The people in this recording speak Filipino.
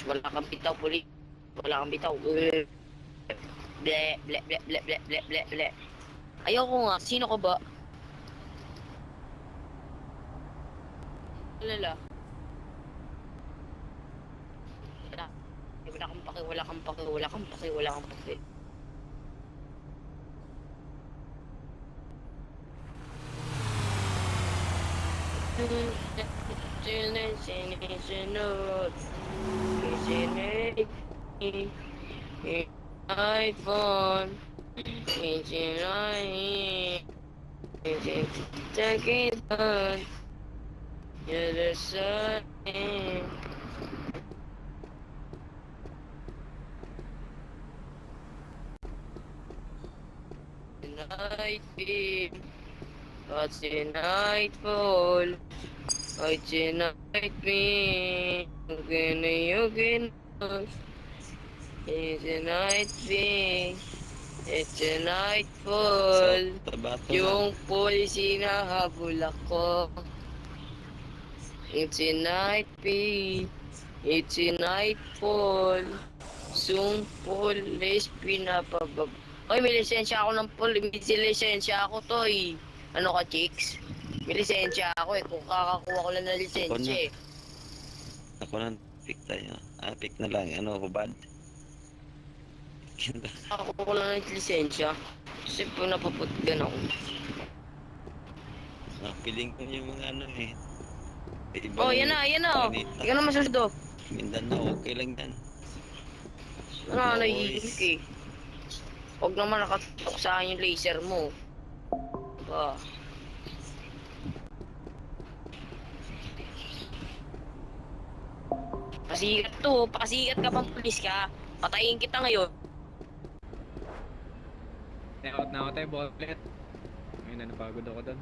Wala kang bitaw, pulis. Wala kang bitaw. Ble, ble, ble, ble, ble, ble, ble, ble. Ayoko nga. Sino ka ba? Alala. Wala. Wala kang pake, wala kang pake, wala kang pake, wala kang pake. iPhone, take it on, you're the sun. Night beam, what's the nightfall? What's the night beam? You can, it's a night beam. It's a nightfall. Tabato na. Yung pulis hinahabol ako. It's a night beam. It's a nightfall. Yung pulis pinapabab... Oy, may lisensya ako ng may lisensya ako, Toy. Ano ka, chicks? May lisensya ako eh. Kung kakakuha ko lang ng lisensya eh. Ako na, pick tayo. Pick na lang. Ano, hubad? Kakakuha ko lang ng lisensya. Kasi po napaputgan ako. Piling ko yung mga ano eh. Oh, yan na, yan na. Hindi ka na masusunod. Mindanao, okay lang yan. Ano, No naiinig eh. Huwag naman nakatok sa akin yung laser mo. Diba? Pasikat to, pasikat ka pang pulis ka. Patayin kita ngayon. Out na ako tayo, bullet. Ayun na, napagod ako doon.